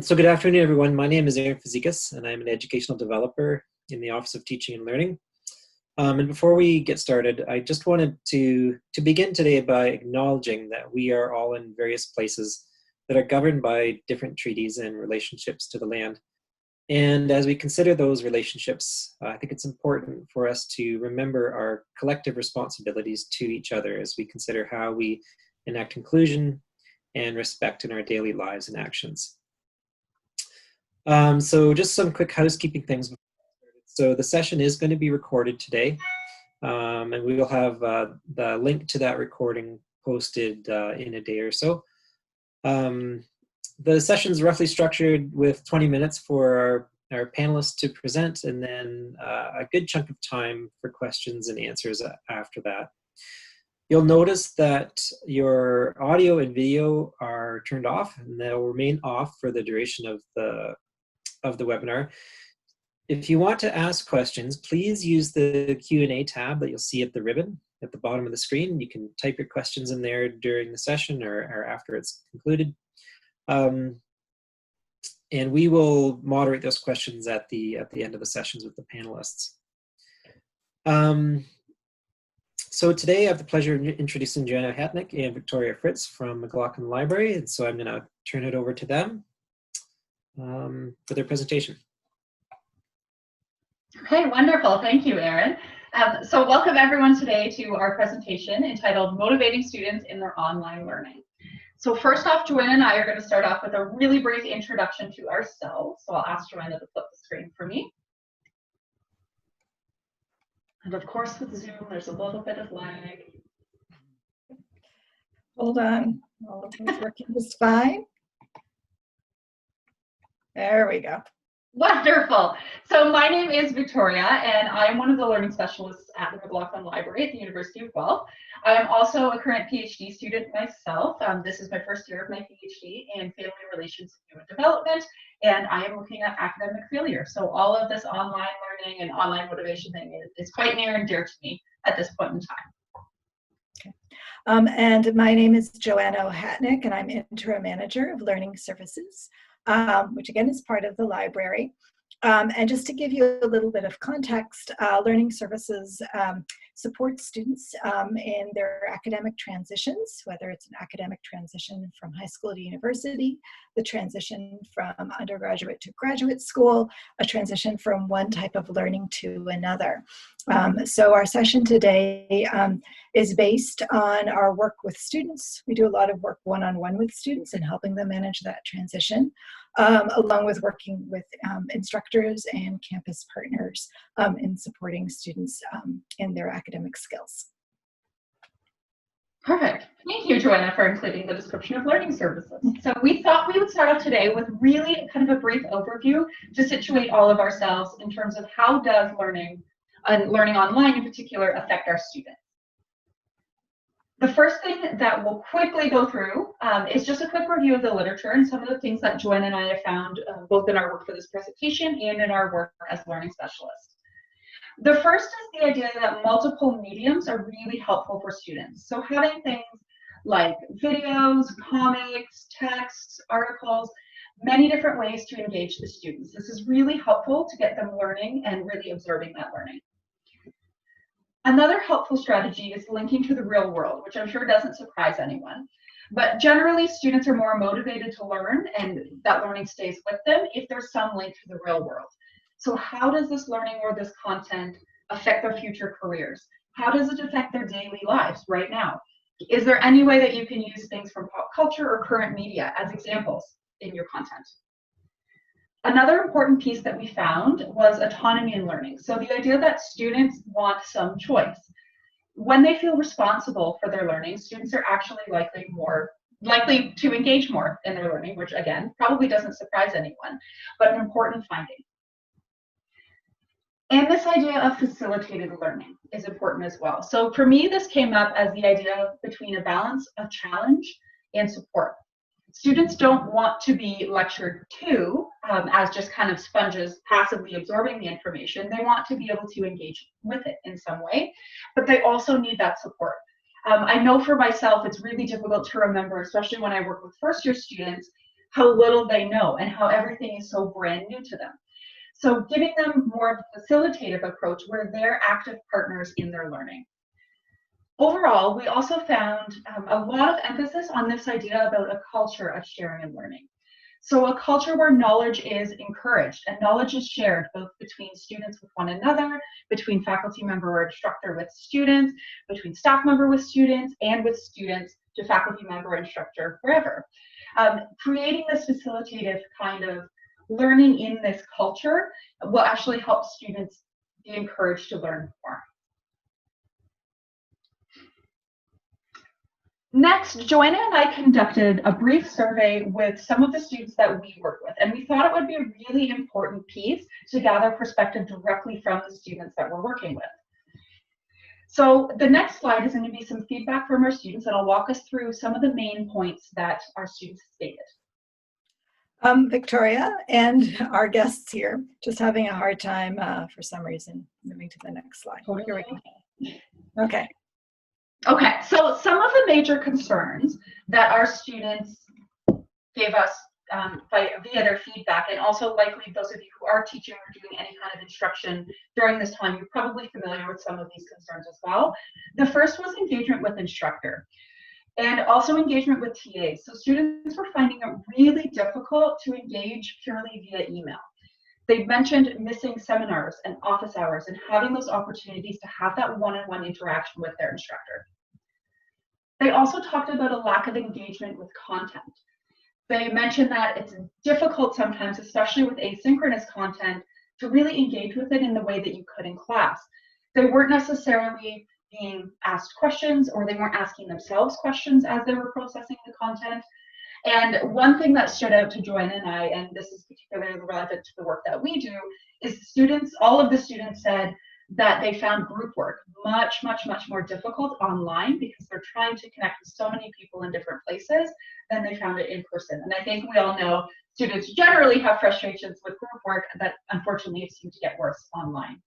So good afternoon, everyone. My name is Aaron Fazekas, and I'm an educational developer in the Office of Teaching and Learning. And before we get started, I just wanted to begin today by acknowledging that we are all in various places that are governed by different treaties and relationships to the land. And as we consider those relationships, I think it's important for us to remember our collective responsibilities to each other as we consider how we enact inclusion and respect in our daily lives and actions. So just some quick housekeeping things. So the session is going to be recorded today, and we will have the link to that recording posted in a day or so. The session is roughly structured with 20 minutes for our panelists to present, and then a good chunk of time for questions and answers after that. You'll notice that your audio and video are turned off, and they'll remain off for the duration of the webinar. If you want to ask questions, please use the Q&A tab that you'll see at the ribbon at the bottom of the screen. You can type your questions in there during the session or after it's concluded. And we will moderate those questions at the end of the sessions with the panelists. So today I have the pleasure of introducing Joanna Hatnick and Victoria Fritz from McLaughlin Library, and so I'm going to turn it over to them for their presentation. Okay, wonderful. Thank you, Aaron. So welcome everyone today to our presentation entitled Motivating Students in Their Online Learning. So first off, Joanna and I are going to start off with a really brief introduction to ourselves. So I'll ask Joanna to flip the screen for me. And of course with Zoom, there's a little bit of lag. Hold on, all of things working just fine. There we go. Wonderful. So my name is Victoria, and I am one of the learning specialists at the McLaughlin Library at the University of Guelph. I am also a current PhD student myself. This is my first year of my PhD in Family Relations and Human Development, and I am looking at academic failure. So all of this online learning and online motivation thing is quite near and dear to me at this point in time. And my name is Joanna Hatnick, and I'm Interim Manager of Learning Services, which again is part of the library. And just to give you a little bit of context, Learning Services supports students in their academic transitions, whether it's an academic transition from high school to university, the transition from undergraduate to graduate school, a transition from one type of learning to another. So our session today is based on our work with students. We do a lot of work one-on-one with students and helping them manage that transition, along with working with instructors and campus partners in supporting students in their academic skills. Perfect. Thank you, Joanna, for including the description of learning services. So we thought we would start off today with really kind of a brief overview to situate all of ourselves in terms of how does learning, and learning online in particular, affect our students. The first thing that we'll quickly go through is just a quick review of the literature and some of the things that Joanna and I have found both in our work for this presentation and in our work as learning specialists. The first is the idea that multiple mediums are really helpful for students. So having things like videos, comics, texts, articles, many different ways to engage the students. This is really helpful to get them learning and really absorbing that learning. Another helpful strategy is linking to the real world, which I'm sure doesn't surprise anyone. But generally, students are more motivated to learn and that learning stays with them if there's some link to the real world. So how does this learning or this content affect their future careers? How does it affect their daily lives right now? Is there any way that you can use things from pop culture or current media as examples in your content? Another important piece that we found was autonomy in learning. So the idea that students want some choice. When they feel responsible for their learning, students are actually likely to engage more in their learning, which again, probably doesn't surprise anyone, but an important finding. And this idea of facilitated learning is important as well. So for me, this came up as the idea between a balance of challenge and support. Students don't want to be lectured to as just kind of sponges passively absorbing the information. They want to be able to engage with it in some way, but they also need that support. I know for myself, it's really difficult to remember, especially when I work with first-year students, how little they know and how everything is so brand new to them. So giving them more of a facilitative approach where they're active partners in their learning. Overall, we also found a lot of emphasis on this idea about a culture of sharing and learning. So a culture where knowledge is encouraged and knowledge is shared both between students with one another, between faculty member or instructor with students, between staff member with students, and with students to faculty member, instructor, wherever. Creating this facilitative kind of learning in this culture will actually help students be encouraged to learn more. Next, Joanna and I conducted a brief survey with some of the students that we work with, and we thought it would be a really important piece to gather perspective directly from the students that we're working with. So the next slide is going to be some feedback from our students, and I'll walk us through some of the main points that our students stated. Victoria and our guests here just having a hard time for some reason moving to the next slide. Here we go. Okay. Okay, so some of the major concerns that our students gave us via their feedback, and also likely those of you who are teaching or doing any kind of instruction during this time, you're probably familiar with some of these concerns as well. The first was engagement with instructor and also engagement with TAs. So students were finding it really difficult to engage purely via email. They mentioned missing seminars and office hours and having those opportunities to have that one-on-one interaction with their instructor. They also talked about a lack of engagement with content. They mentioned that it's difficult sometimes, especially with asynchronous content, to really engage with it in the way that you could in class. They weren't necessarily being asked questions, or they weren't asking themselves questions as they were processing the content. And one thing that stood out to Joanna and I, and this is particularly relevant to the work that we do, is students, all of the students said that they found group work much more difficult online because they're trying to connect with so many people in different places than they found it in person. And I think we all know students generally have frustrations with group work that unfortunately seem to get worse online.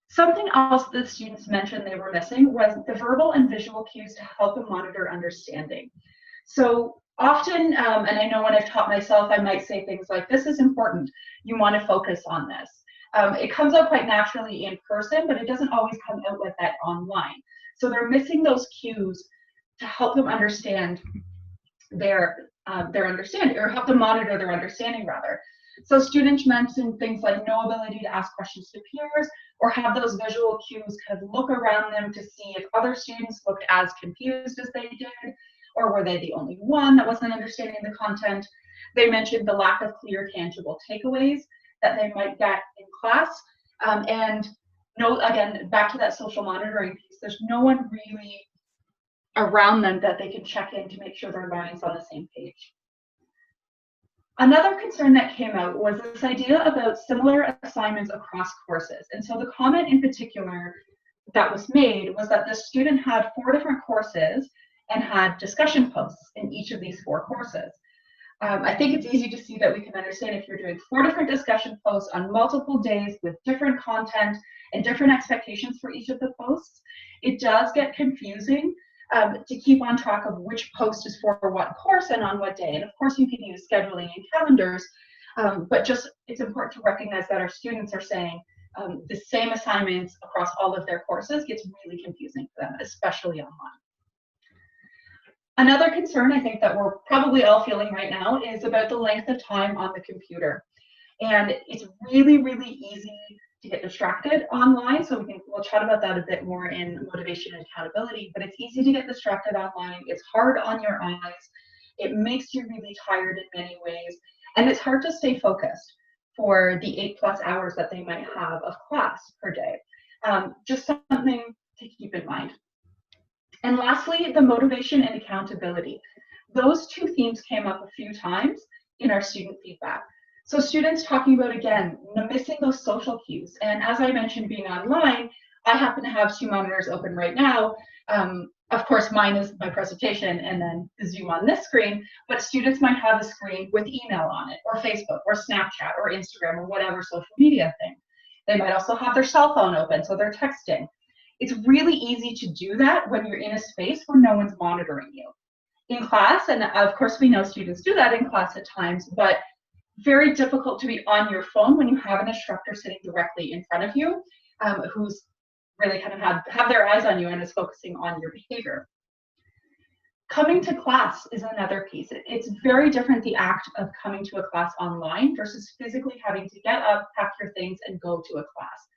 Something else that students mentioned they were missing was the verbal and visual cues to help them monitor understanding. So often, and I know when I've taught myself, I might say things like, this is important, you want to focus on this. It comes out quite naturally in person, but it doesn't always come out like that online. So they're missing those cues to help them understand their understanding, or help them monitor their understanding rather. So students mentioned things like no ability to ask questions to peers, or have those visual cues kind of look around them to see if other students looked as confused as they did, or were they the only one that wasn't understanding the content. They mentioned the lack of clear, tangible takeaways that they might get in class. And no, again, back to that social monitoring piece, there's no one really around them that they can check in to make sure their learning's on the same page. Another concern that came out was this idea about similar assignments across courses. And so the comment in particular that was made was that the student had 4 different courses and had discussion posts in each of these 4 courses. I think it's easy to see that we can understand if you're doing 4 different discussion posts on multiple days with different content and different expectations for each of the posts, it does get confusing to keep on track of which post is for what course and on what day. And of course you can use scheduling and calendars, but just it's important to recognize that our students are saying the same assignments across all of their courses gets really confusing for them, especially online. Another concern I think that we're probably all feeling right now is about the length of time on the computer. And it's really easy to get distracted online. So we'll chat about that a bit more in motivation and accountability, but it's easy to get distracted online. It's hard on your eyes. It makes you really tired in many ways. And it's hard to stay focused for the 8+ hours that they might have of class per day. Just something to keep in mind. And lastly, the motivation and accountability. Those 2 themes came up a few times in our student feedback. So students talking about, again, missing those social cues. And as I mentioned, being online, I happen to have 2 monitors open right now. Of course, mine is my presentation and then the Zoom on this screen, but students might have a screen with email on it, or Facebook, or Snapchat, or Instagram, or whatever social media thing. They might also have their cell phone open, so they're texting. It's really easy to do that when you're in a space where no one's monitoring you. in class, and of course we know students do that in class at times, but very difficult to be on your phone when you have an instructor sitting directly in front of you, who's really kind of have their eyes on you and is focusing on your behavior. Coming to class is another piece. It's very different, the act of coming to a class online versus physically having to get up, pack your things, and go to a class.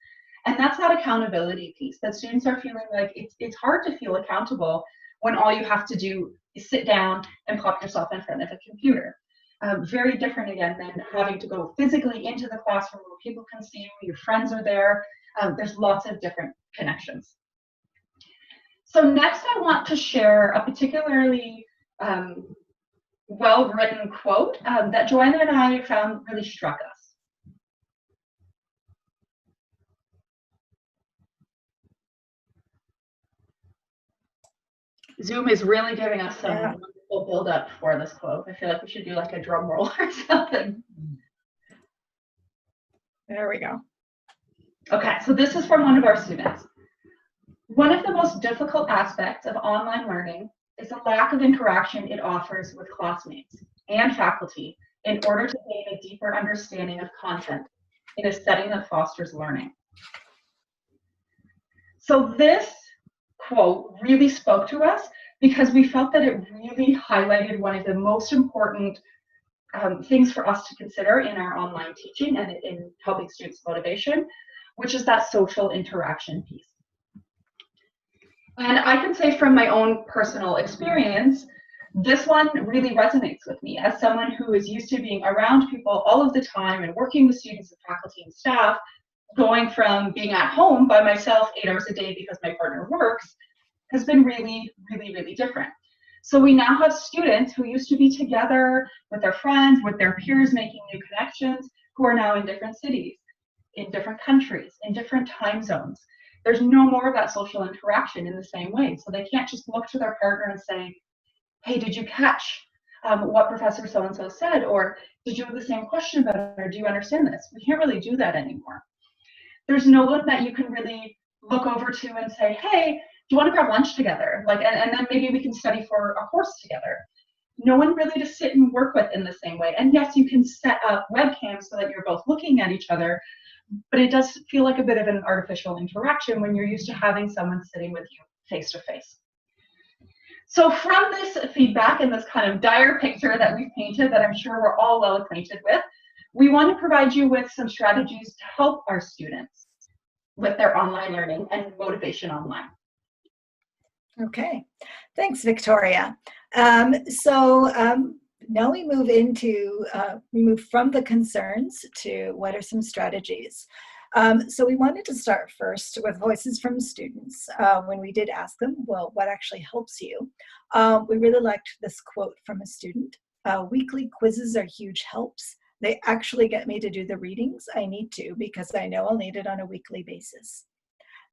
And that's that accountability piece, that students are feeling like it's hard to feel accountable when all you have to do is sit down and plop yourself in front of a computer. Very different again than having to go physically into the classroom where people can see you, your friends are there. There's lots of different connections. So next I want to share a particularly well-written quote that Joanna and I found really struck us. Zoom is really giving us some wonderful build-up for this quote. I feel like we should do like a drum roll or something. There we go. Okay, so this is from one of our students. One of the most difficult aspects of online learning is the lack of interaction it offers with classmates and faculty in order to gain a deeper understanding of content in a setting that fosters learning. So this quote really spoke to us because we felt that it really highlighted one of the most important things for us to consider in our online teaching and in helping students' motivation, which is that social interaction piece. And I can say from my own personal experience, this one really resonates with me as someone who is used to being around people all of the time and working with students and faculty and staff, going from being at home by myself 8 hours a day because my partner works has been really, really, really different. So we now have students who used to be together with their friends, with their peers, making new connections, who are now in different cities, in different countries, in different time zones. There's no more of that social interaction in the same way. So they can't just look to their partner and say, hey, did you catch what Professor so-and-so said? Or did you have the same question about it? Or do you understand this? We can't really do that anymore. There's no one that you can really look over to and say, hey, do you want to grab lunch together? Like, and then maybe we can study for a course together. No one really to sit and work with in the same way. And yes, you can set up webcams so that you're both looking at each other, but it does feel like a bit of an artificial interaction when you're used to having someone sitting with you face to face. So from this feedback and this kind of dire picture that we've painted that I'm sure we're all well acquainted with, we want to provide you with some strategies to help our students with their online learning and motivation online. Okay, thanks, Victoria. Now we move into, we move from the concerns to what are some strategies. So we wanted to start first with voices from students. When we did ask them, well, what actually helps you? We really liked this quote from a student. Weekly quizzes are huge helps. They actually get me to do the readings I need to because I know I'll need it on a weekly basis.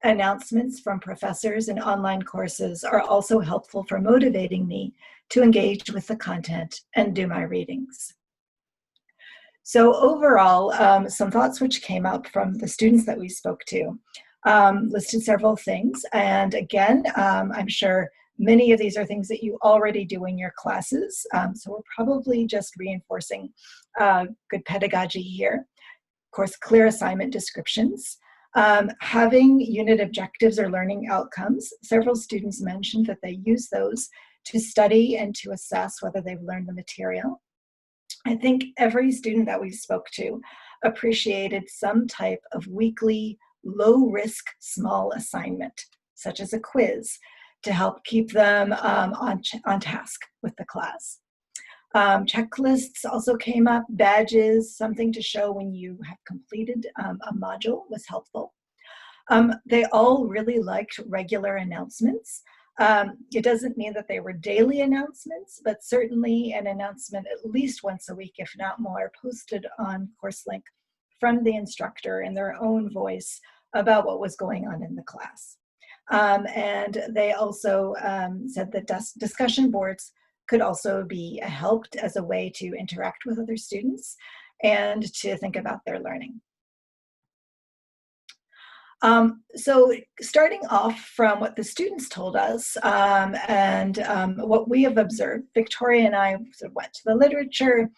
Announcements from professors and online courses are also helpful for motivating me to engage with the content and do my readings. So overall, some thoughts which came up from the students that we spoke to listed several things. And again, I'm sure many of these are things that you already do in your classes. So we're probably just reinforcing good pedagogy here. Of course, clear assignment descriptions. Having unit objectives or learning outcomes. Several students mentioned that they use those to study and to assess whether they've learned the material. I think every student that we spoke to appreciated some type of weekly, low-risk, small assignment, such as a quiz, to help keep them on task with the class. Checklists also came up, badges, something to show when you have completed a module was helpful. They all really liked regular announcements. It doesn't mean that they were daily announcements, but certainly an announcement at least once a week, if not more, posted on CourseLink from the instructor in their own voice about what was going on in the class. And they also said that discussion boards could also be helped as a way to interact with other students and to think about their learning. So starting off from what the students told us and what we have observed, Victoria and I sort of went to the literature,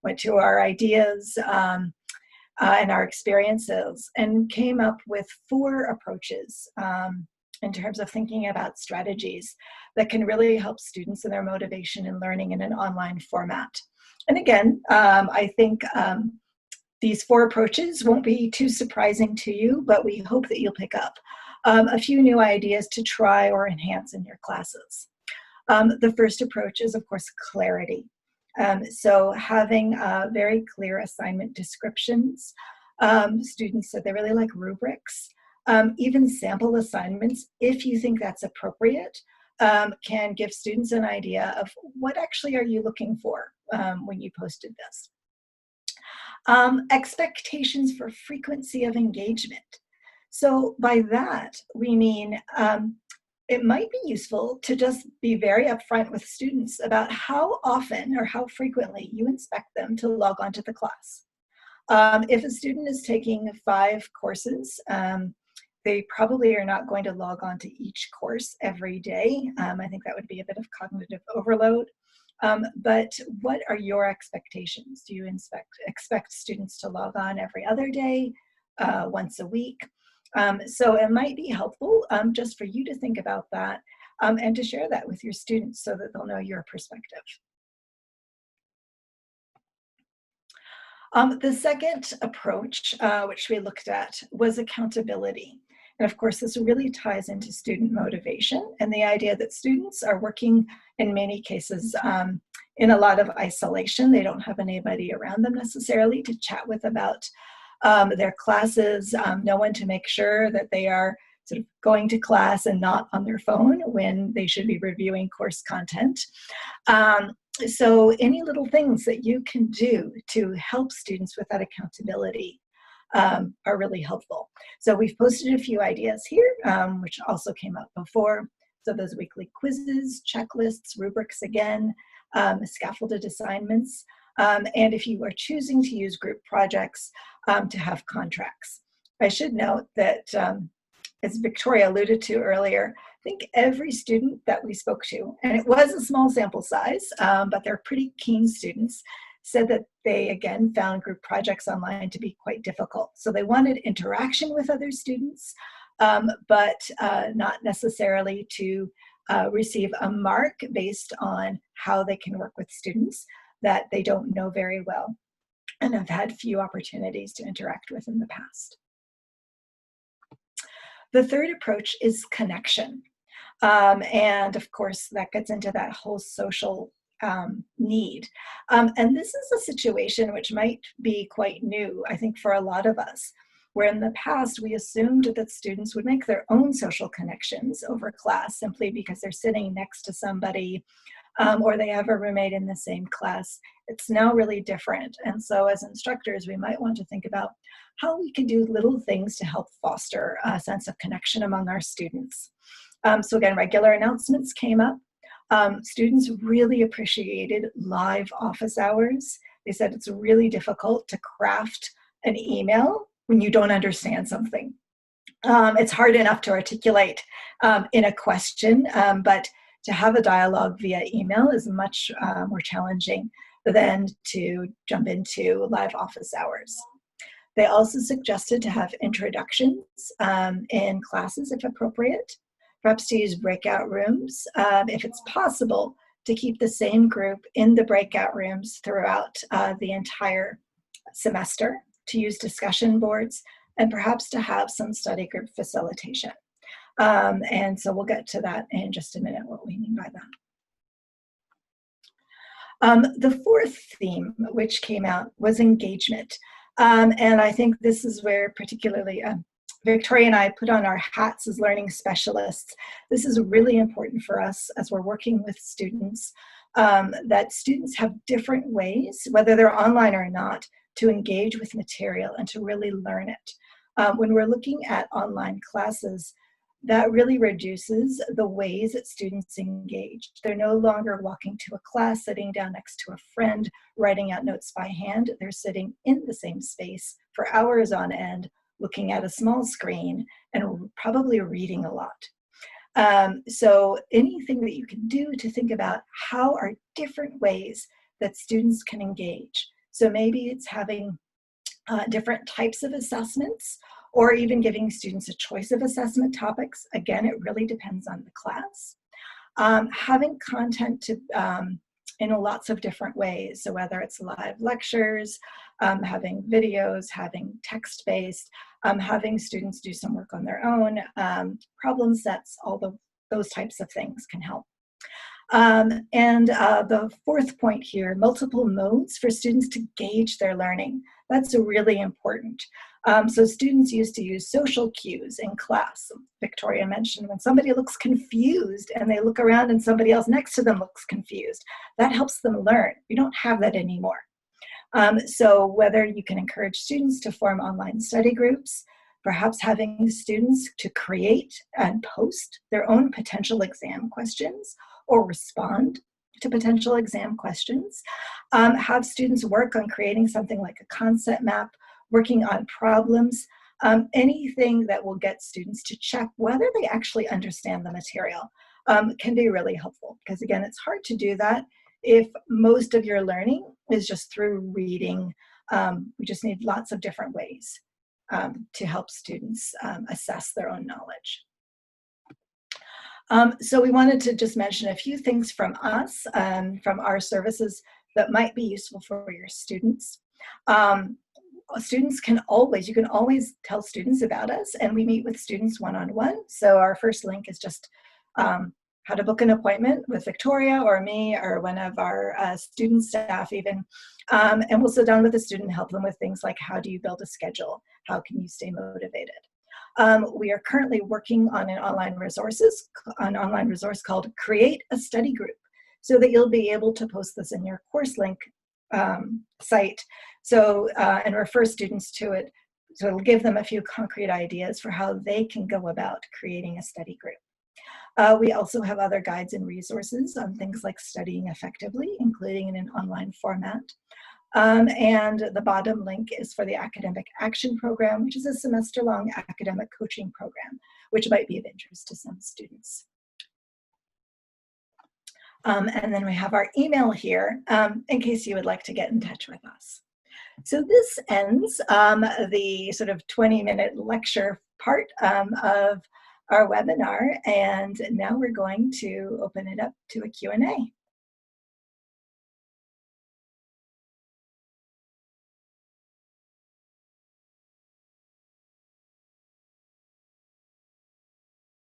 went to our ideas and our experiences, and came up with 4 approaches in terms of thinking about strategies that can really help students in their motivation and learning in an online format. And again, I think these 4 approaches won't be too surprising to you, but we hope that you'll pick up a few new ideas to try or enhance in your classes. The first approach is, of course, clarity. So having very clear assignment descriptions. Students said they really like rubrics. Even sample assignments, if you think that's appropriate, can give students an idea of what actually are you looking for when you posted this. Expectations for frequency of engagement. So by that, we mean it might be useful to just be very upfront with students about how often or how frequently you expect them to log on to the class. If a student is taking 5 courses, they probably are not going to log on to each course every day. I think that would be a bit of cognitive overload. But what are your expectations? Do you expect students to log on every other day, once a week? So it might be helpful just for you to think about that and to share that with your students so that they'll know your perspective. The second approach, which we looked at, was accountability. And of course, this really ties into student motivation and the idea that students are working in many cases in a lot of isolation. They don't have anybody around them necessarily to chat with about their classes, no one to make sure that they are sort of going to class and not on their phone when they should be reviewing course content. So any little things that you can do to help students with that accountability are really helpful. So we've posted a few ideas here, which also came up before. So those weekly quizzes, checklists, rubrics again, scaffolded assignments, and if you are choosing to use group projects, to have contracts. I should note that, as Victoria alluded to earlier, I think every student that we spoke to, and it was a small sample size, but they're pretty keen students, said that they, again, found group projects online to be quite difficult. So they wanted interaction with other students, but not necessarily to receive a mark based on how they can work with students that they don't know very well and have had few opportunities to interact with in the past. The third approach is connection. And of course, that gets into that whole social need. And this is a situation which might be quite new, I think, for a lot of us, where in the past we assumed that students would make their own social connections over class simply because they're sitting next to somebody or they have a roommate in the same class. It's now really different. And so as instructors, we might want to think about how we can do little things to help foster a sense of connection among our students. So again, regular announcements came up. Students really appreciated live office hours. They said it's really difficult to craft an email when you don't understand something. It's hard enough to articulate in a question, but to have a dialogue via email is much more challenging than to jump into live office hours. They also suggested to have introductions in classes if appropriate, perhaps to use breakout rooms if it's possible, to keep the same group in the breakout rooms throughout the entire semester, to use discussion boards, and perhaps to have some study group facilitation. And so we'll get to that in just a minute, what we mean by that. The fourth theme which came out was engagement. And I think this is where particularly Victoria and I put on our hats as learning specialists. This is really important for us as we're working with students, that students have different ways, whether they're online or not, to engage with material and to really learn it. When we're looking at online classes, that really reduces the ways that students engage. They're no longer walking to a class, sitting down next to a friend, writing out notes by hand. They're sitting in the same space for hours on end, looking at a small screen, and probably reading a lot. So anything that you can do to think about how are different ways that students can engage. So maybe it's having different types of assessments, or even giving students a choice of assessment topics. Again, it really depends on the class. Having content to in lots of different ways. So whether it's live lectures, having videos, having text-based, having students do some work on their own, problem sets, those types of things can help. And the fourth point here, multiple modes for students to gauge their learning. That's really important. So students used to use social cues in class. Victoria mentioned when somebody looks confused and they look around and somebody else next to them looks confused, that helps them learn. We don't have that anymore. So whether you can encourage students to form online study groups, perhaps having students to create and post their own potential exam questions or respond to potential exam questions, have students work on creating something like a concept map, working on problems, anything that will get students to check whether they actually understand the material can be really helpful. Because again, it's hard to do that if most of your learning is just through reading. We just need lots of different ways to help students assess their own knowledge. So we wanted to just mention a few things from us, from our services that might be useful for your students. You can always tell students about us, and we meet with students one-on-one. So our first link is just how to book an appointment with Victoria or me or one of our student staff even. And we'll sit down with the student and help them with things like how do you build a schedule? How can you stay motivated? We are currently working on an online resource called Create a Study Group, so that you'll be able to post this in your course link site and refer students to it. So it'll give them a few concrete ideas for how they can go about creating a study group. We also have other guides and resources on things like studying effectively, including in an online format. And the bottom link is for the Academic Action Program, which is a semester-long academic coaching program, which might be of interest to some students. And then we have our email here in case you would like to get in touch with us. So this ends the sort of 20-minute lecture part of our webinar, and now we're going to open it up to a Q&A.